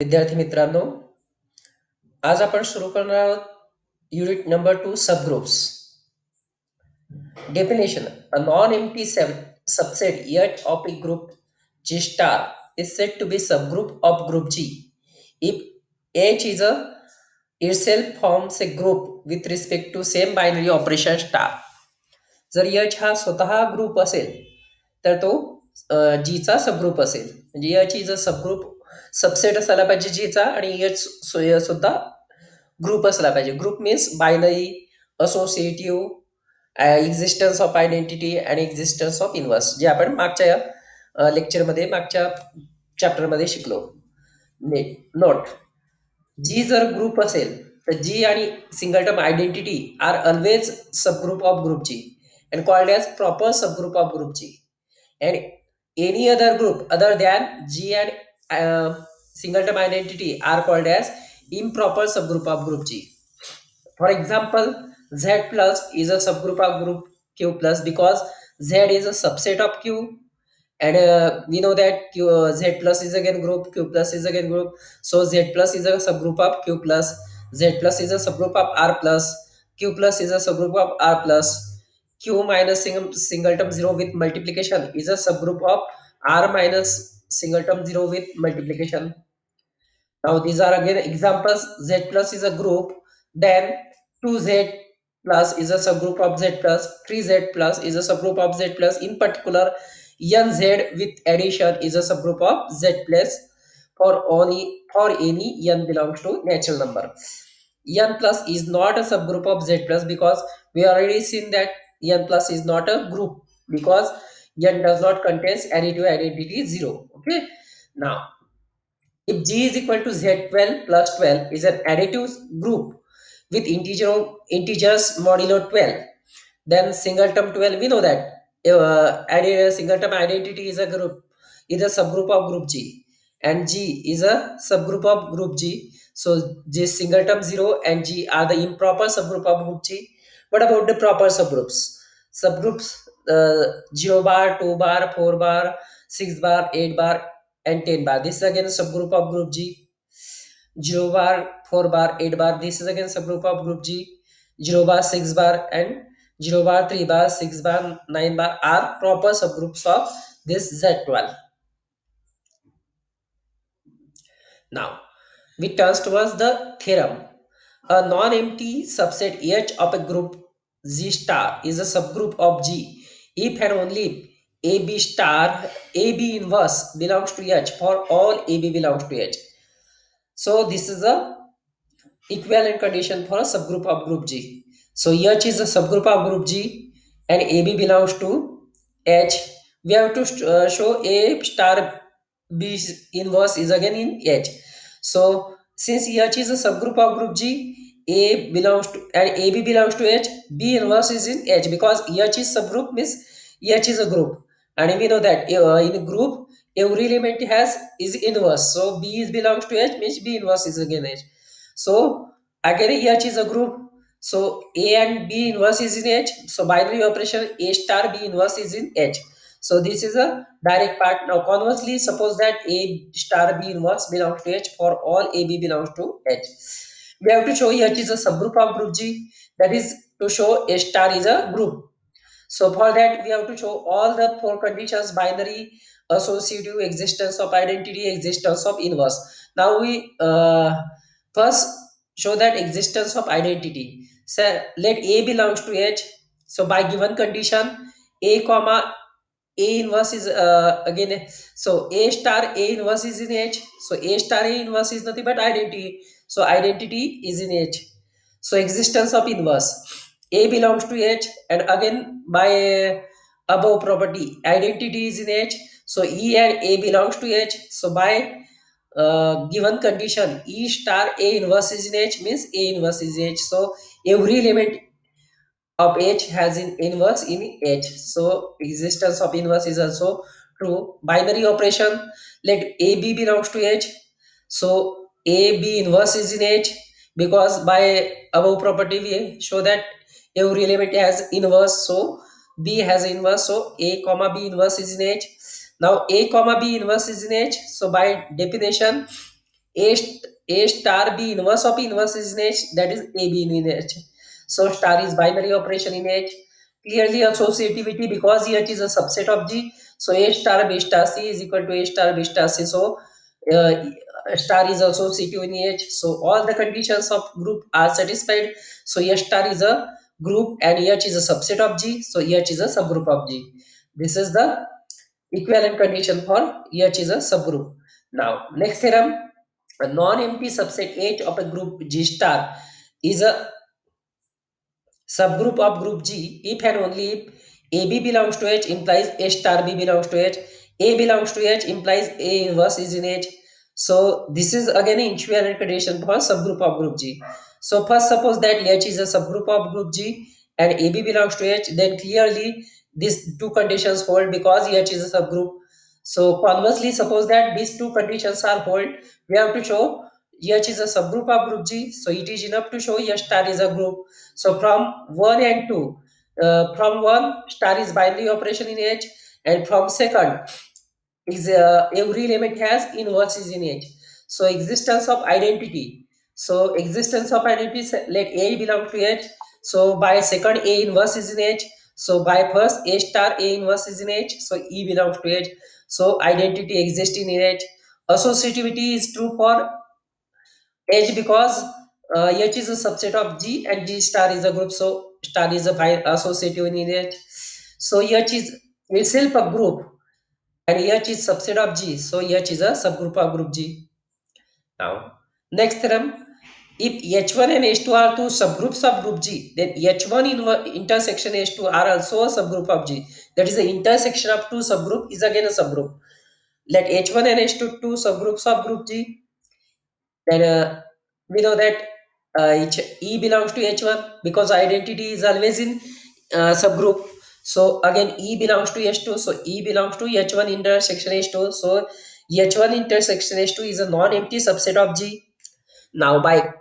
विद्यार्थी मित्रांनो, आज आपण सुरू करणार आहोत unit number 2 सबग्रुप्स. Definition: a non-empty subset yet of a group G star is said to be subgroup of group G if H is a itself forms a group with respect to same binary operation star. जर H हा स्वतः group असेल तर तो G चा subgroup असेल. म्हणजे H is a subgroup subset असायला पाहिजे G चा आणि H सुद्धा ग्रुप असला पाहिजे. Group means binary, associative, existence of identity आणि एक्झिस्टन्स ऑफ इन्व्हर्स, जे आपण मागच्या लेक्चरमध्ये मागच्या चॅप्टरमध्ये शिकलो. नोट: जी जर ग्रुप असेल तर जी आणि single term identity are always subgroup of group G and called as proper subgroup of group G. And any other group other than G and singleton identity are called as improper subgroup of group G. For example, Z plus is a subgroup of group Q plus because Z is a subset of Q, and we know that Z plus is again group, Q plus is again group, so Z plus is a subgroup of Q plus, Z plus is a subgroup of R plus, Q plus is a subgroup of R plus, Q minus singleton 0 with multiplication is a subgroup of R minus singleton 0 with multiplication. Now these are again examples. Z plus is a group, then 2Z plus is a subgroup of Z plus, 3Z plus is a subgroup of Z plus. In particular, NZ with addition is a subgroup of Z plus for any n belongs to natural number. N plus is not a subgroup of Z plus because we already seen that n plus is not a group because n does not contains additive identity 0. Okay. Now if G is equal to Z12 plus 12 is an additive group with integers modulo 12, then singleton 12, we know that singleton identity is a subgroup of group G, and G is a subgroup of group G. So G singleton 0 and G are the improper subgroup of group G. What about the proper subgroups? Subgroups 0 bar, 2 bar, 4 bar, 6 bar, 8 bar, and 10 bar. This is again a subgroup of group G. 0 bar, 4 bar, 8 bar. This is again subgroup of group G. 0 bar, 6 bar, and 0 bar, 3 bar, 6 bar, 9 bar are proper subgroups of this Z12. Now, we turn towards the theorem. A non-empty subset H of a group Z star is a subgroup of G if and only AB star AB inverse belongs to H for all AB belongs to H. So this is a equivalent condition for a subgroup of group G. So H is a subgroup of group G and AB belongs to H. We have to show A star B inverse is again in H. So since H is a subgroup of group G, A belongs to and AB belongs to H, B inverse is in H because H is subgroup means H is a group, and we know that in a group every element has is inverse. So B is belongs to H means B inverse is again H. So again H is a group. So A and B inverse is in H. So binary operation A star B inverse is in H. So this is a direct part. Now conversely, suppose that A star B inverse belongs to H for all AB belongs to H. We have to show H is a subgroup of group G. That is to show A star is a group. So for that, we have to show all the four conditions: binary, associative, existence of identity, existence of inverse. Now we first show that existence of identity. So let A belongs to H. So by given condition, A comma A inverse is again, so A star A inverse is in H. So A star A inverse is nothing but identity. So identity is in H. So existence of inverse. A belongs to H, and again by above property identity is in H. So E and A belongs to H. So by given condition E star A inverse is in H means A inverse is H. So every element of H has an inverse in H. So existence of inverse is also true. Binary operation, let AB belongs to H. So AB inverse is in H because by above property we show that every element has inverse. So B has inverse. So A comma B inverse is in H. Now A comma B inverse is in H. So by definition A star B inverse of inverse is in H, that is AB in H. So star is binary operation in H. Clearly associativity, because H is a subset of G. So A star B star C is equal to A star B star C. So uh, star is associative in H. So all the conditions of group are satisfied. So H star is a group and H is a subset of G. So H is a subgroup of G. This is the equivalent condition for H is a subgroup. Now, next theorem, a non-empty subset H of a group G star is a subgroup of group G if and only if AB belongs to H implies A star B belongs to H. A belongs to H implies A inverse is in H. So this is again an equivalent condition for subgroup of group G. So first suppose that H is a subgroup of group G and AB belongs to H, then clearly these two conditions hold because H is a subgroup. So conversely, suppose that these two conditions are hold, we have to show H is a subgroup of group G. So it is enough to show H star is a group. So from 1 and 2, from 1 star is binary operation in H, and from second is every element has inverses in H. So existence of identity. So existence of identity, let A belong to H. So by second A inverse is in H. So by first A star A inverse is in H. So E belongs to H. So identity exists in H. Associativity is true for H because H is a subset of G and G star is a group. So star is a associative in H. So H is itself a group and H is subset of G. So H is a subgroup of group G. Now, next theorem. If H1 and H2 are two subgroups of group G, then H1 intersection H2 are also a subgroup of G. That is, the intersection of two subgroup is again a subgroup. Let H1 and H2 two subgroups of group G. Then we know that E belongs to H1 because identity is always in subgroup. So again E belongs to H2. So E belongs to H1 intersection H2. So H1 intersection H2 is a non-empty subset of G. Now, by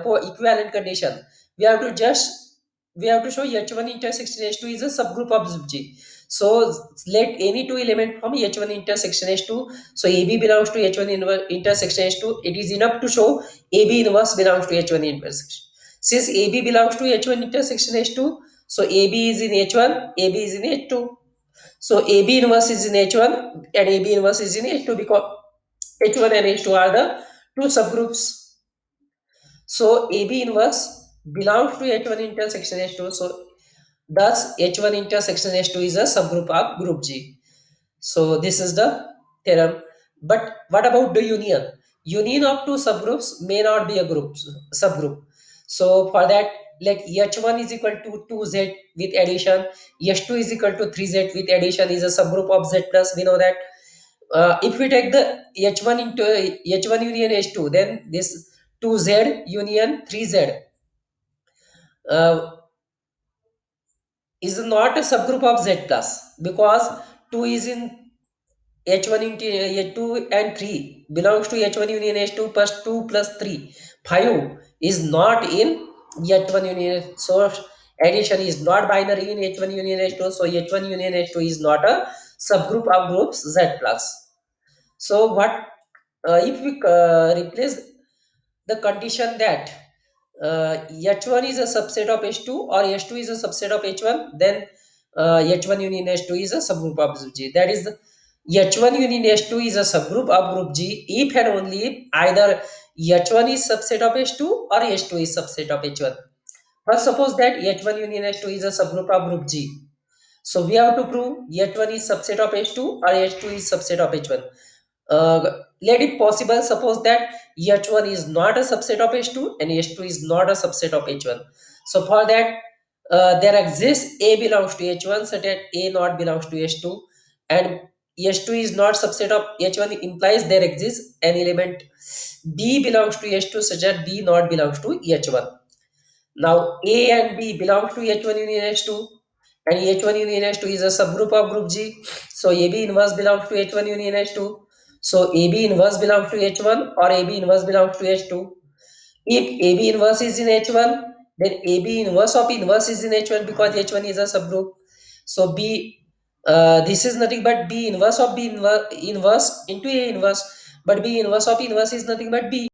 for equivalent condition, we have to just we have to show H1 intersection H2 is a subgroup of G. So let any two element from H1 intersection H2. So AB belongs to H1 intersection H2. It is enough to show AB inverse belongs to H1 intersection. Since AB belongs to H1 intersection H2, so AB is in H1, AB is in H2. So AB inverse is in H1 and AB inverse is in H2 because H1 and H2 are the two subgroups. So AB inverse belongs to H1 intersection H2. So thus H1 intersection H2 is a subgroup of group G. So this is the theorem. But what about the union? Union of two subgroups may not be a group subgroup. So for that, like H1 is equal to 2Z with addition, H2 is equal to 3Z with addition is a subgroup of Z plus. We know that if we take the H1 into H1 union H2, then this 2Z union 3Z uh, is not a subgroup of Z plus because 2 is in H1 into H2 and 3 belongs to H1 union H2 plus 2 plus 3. 5 is not in H1 union. So addition is not binary in H1 union H2. So H1 union H2 is not a subgroup of groups Z plus. So what if we replace the condition that H1 is a subset of H2 or H2 is a subset of H1, then H1 union H2 is a subgroup of G. That is, the H1 union H2 is a subgroup of group G if and only if either H1 is subset of H2 or H2 is subset of H1. First, suppose that H1 union H2 is a subgroup of group G. So we have to prove H1 is subset of H2 or H2 is subset of H1. Let it possible suppose that H1 is not a subset of H2 and H2 is not a subset of H1. So for that, there exists A belongs to H1 such that A not belongs to H2, and H2 is not subset of H1 implies there exists an element B belongs to H2 such that B not belongs to H1. Now A and B belong to H1 union H2 and H1 union H2 is a subgroup of group G. So AB inverse belongs to H1 union H2. So AB inverse belongs to H1 or AB inverse belongs to H2. If AB inverse is in H1, then AB inverse of inverse is in H1 because H1 is a subgroup. So B, this is nothing but B inverse of B inverse into A inverse. But B inverse of inverse is nothing but B.